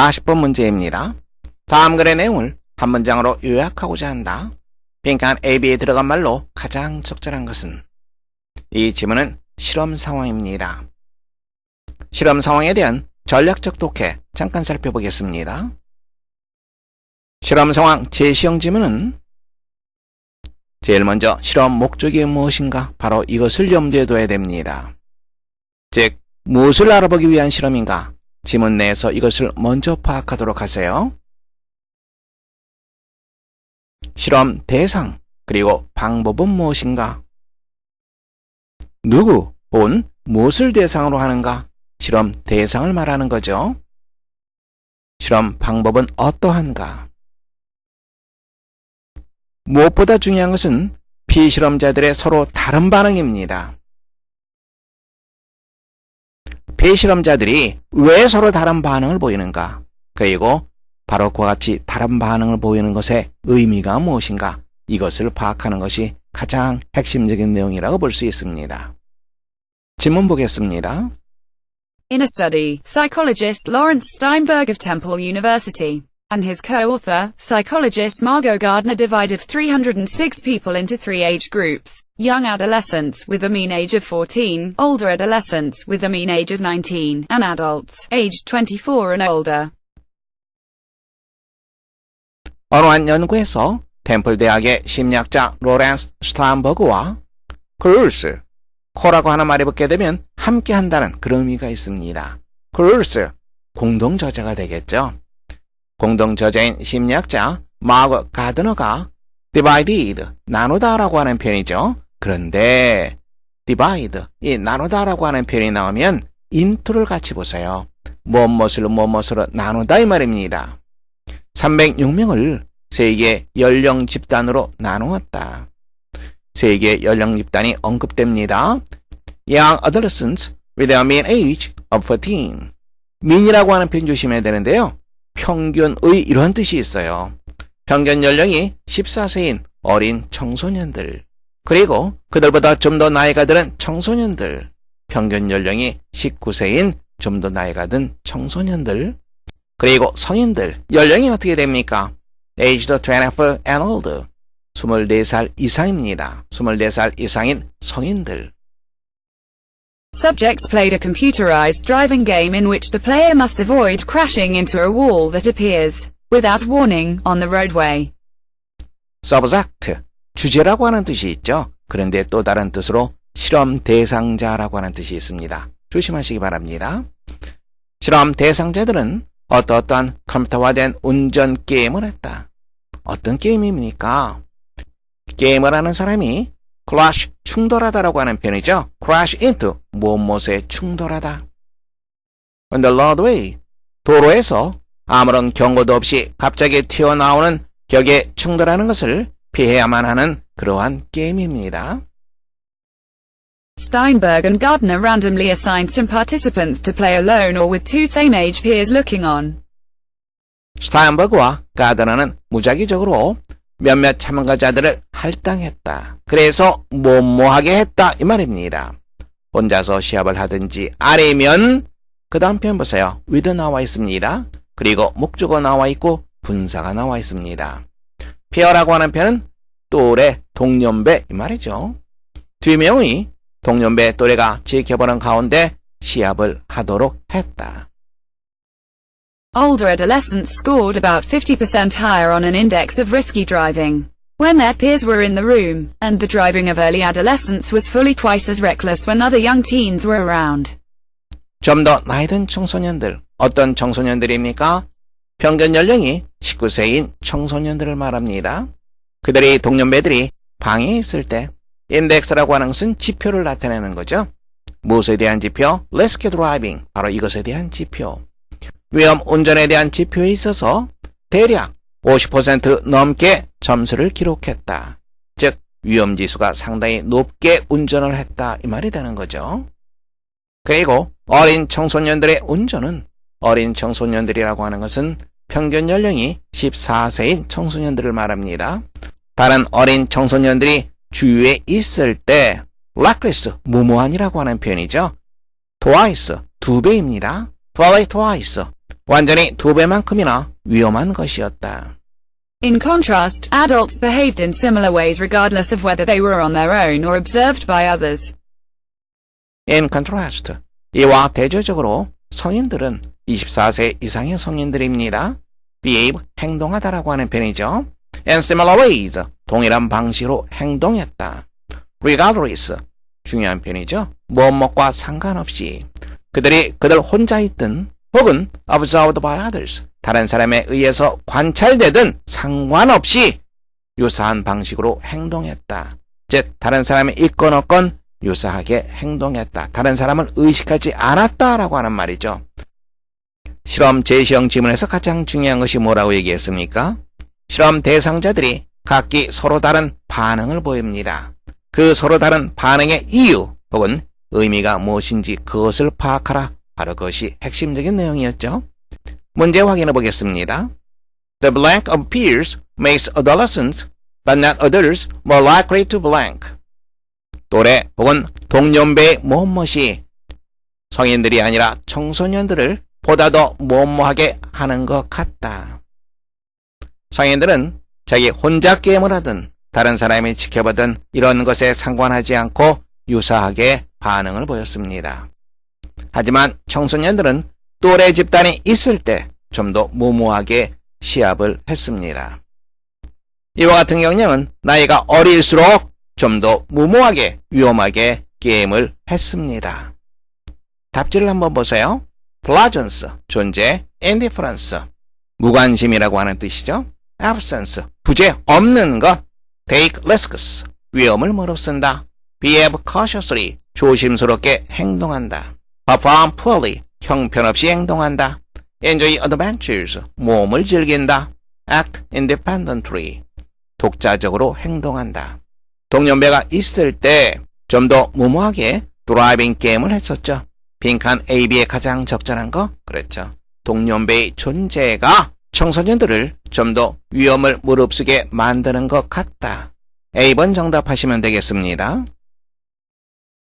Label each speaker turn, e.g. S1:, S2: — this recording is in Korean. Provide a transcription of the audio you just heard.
S1: 40번 문제입니다. 다음 글의 내용을 한 문장으로 요약하고자 한다. 빈칸 AB에 들어간 말로 가장 적절한 것은? 이 지문은 실험 상황입니다. 실험 상황에 대한 전략적 독해 잠깐 살펴보겠습니다. 실험 상황 제시형 지문은 제일 먼저 실험 목적이 무엇인가? 바로 이것을 염두에 둬야 됩니다. 즉, 무엇을 알아보기 위한 실험인가? 지문 내에서 이것을 먼저 파악하도록 하세요. 실험 대상, 그리고 방법은 무엇인가? 누구 혹은 무엇을 대상으로 하는가? 실험 대상을 말하는 거죠. 실험 방법은 어떠한가? 무엇보다 중요한 것은 피실험자들의 서로 다른 반응입니다. 피실험자들이 왜 서로 다른 반응을 보이는가? 그리고 바로 그와 같이 다른 반응을 보이는 것의 의미가 무엇인가? 이것을 파악하는 것이 가장 핵심적인 내용이라고 볼 수 있습니다. 질문 보겠습니다.
S2: In a study, psychologist Lawrence Steinberg of Temple University and his co-author, psychologist Margot Gardner, divided 306 people into 3 age groups: young adolescents with a mean age of 14, older adolescents with a mean age of 19, and adults aged 24 and older.
S1: 어느 한 연구에서 템플 대학의 심리학자 로렌스 스타인버그와 크루스, 코라고 하는 말이 붙게 되면 함께 한다는 그런 의미가 있습니다. 크루스, 공동 저자가 되겠죠. 공동 저자인 심리학자 마거 가드너가 divided, 나누다라고 하는 표현이죠. 그런데 divide, 이 나누다라고 하는 표현이 나오면 into를 같이 보세요. 무엇으로 나누다 이 말입니다. 306명을 3개의 연령 집단으로 나누었다. 3개의 연령 집단이 언급됩니다. Young adolescents with a mean age of 14. mean이라고 하는 표현 조심해야 되는데요. 평균의 이런 뜻이 있어요. 평균 연령이 14세인 어린 청소년들, 그리고 그들보다 좀 더 나이가 든 청소년들, 평균 연령이 19세인 좀 더 나이가 든 청소년들, 그리고 성인들, 연령이 어떻게 됩니까? aged 24 and older, 24살 이상입니다. 24살 이상인 성인들.
S2: Subjects played a computerized driving game in which the player must avoid crashing into a wall that appears, without warning, on the roadway.
S1: subject, 주제라고 하는 뜻이 있죠. 그런데 또 다른 뜻으로 실험 대상자라고 하는 뜻이 있습니다. 조심하시기 바랍니다. 실험 대상자들은 어떠한 컴퓨터화된 운전 게임을 했다. 어떤 게임입니까? 게임을 하는 사람이 crash, 충돌하다라고 하는 표현이죠. crash into, 무엇에 충돌하다. on the roadway, 도로에서 아무런 경고도 없이 갑자기 튀어나오는 격에 충돌하는 것을 피해야만 하는 그러한 게임입니다.
S2: Steinberg and Gardner randomly assigned some participants to play alone or with 2 same-age peers looking on.
S1: 스타인버그와 가드너는 무작위적으로 몇몇 참가자들을 할당했다. 그래서 뭐하게 했다 이 말입니다. 혼자서 시합을 하든지 아니면 그 다음 표현 보세요. with 나와 있습니다. 그리고 목적어 나와 있고 분사가 나와 있습니다. peer라고 하는 표현은 또래, 동년배 이 말이죠. 2명의 동년배 또래가 지켜보는 가운데 시합을 하도록 했다.
S2: Older adolescents scored about 50% higher on an index of risky driving when their peers were in the room, and the driving of early adolescents was fully twice as reckless when other young teens were around.
S1: 좀 더 나이 든 청소년들, 어떤 청소년들입니까? 평균 연령이 19세인 청소년들을 말합니다. 그들이 동년배들이 방에 있을 때 인덱스라고 하는 것은 지표를 나타내는 거죠. 무엇에 대한 지표? Risky driving, 바로 이것에 대한 지표. 위험 운전에 대한 지표에 있어서 대략 50% 넘게 점수를 기록했다. 즉 위험지수가 상당히 높게 운전을 했다 이 말이 되는 거죠. 그리고 어린 청소년들의 운전은, 어린 청소년들이라고 하는 것은 평균 연령이 14세인 청소년들을 말합니다. 다른 어린 청소년들이 주위에 있을 때 reckless, 무모한이라고 하는 표현이죠. twice, 2배입니다. fully twice, 완전히 2배만큼이나 위험한 것이었다.
S2: In contrast, adults behaved in similar ways regardless of whether they were on their own or observed by others.
S1: In contrast, 이와 대조적으로 성인들은 24세 이상의 성인들입니다. behave, 행동하다라고 하는 편이죠. In similar ways, 동일한 방식으로 행동했다. regardless, 중요한 편이죠. 무엇과 상관없이 그들 혼자 있든 혹은 observed by others, 다른 사람에 의해서 관찰되든 상관없이 유사한 방식으로 행동했다. 즉, 다른 사람이 있건 없건 유사하게 행동했다. 다른 사람을 의식하지 않았다라고 하는 말이죠. 실험 제시형 지문에서 가장 중요한 것이 뭐라고 얘기했습니까? 실험 대상자들이 각기 서로 다른 반응을 보입니다. 그 서로 다른 반응의 이유 혹은 의미가 무엇인지 그것을 파악하라. 바로 그것이 핵심적인 내용이었죠. 문제 확인해 보겠습니다. The blank of peers makes adolescents, but not others, more likely to blank. 또래 혹은 동년배의 무엇이 성인들이 아니라 청소년들을 보다 더 뭐뭐하게 하는 것 같다. 성인들은 자기 혼자 게임을 하든 다른 사람이 지켜보든 이런 것에 상관하지 않고 유사하게 반응을 보였습니다. 하지만 청소년들은 또래 집단이 있을 때 좀 더 무모하게 시합을 했습니다. 이와 같은 경향은 나이가 어릴수록 좀 더 무모하게 위험하게 게임을 했습니다. 답지를 한번 보세요. Presence, 존재, indifference, 무관심이라고 하는 뜻이죠. Absence, 부재 없는 것, take risks, 위험을 무릅쓴다. Behave cautiously, 조심스럽게 행동한다. Perform poorly, 형편없이 행동한다. Enjoy adventures, 모험을 즐긴다. Act independently, 독자적으로 행동한다. 동년배가 있을 때 좀 더 무모하게 드라이빙 게임을 했었죠. 빈칸 A, B에 가장 적절한 거? 그렇죠. 동년배의 존재가 청소년들을 좀 더 위험을 무릅쓰게 만드는 것 같다. A번 정답하시면 되겠습니다.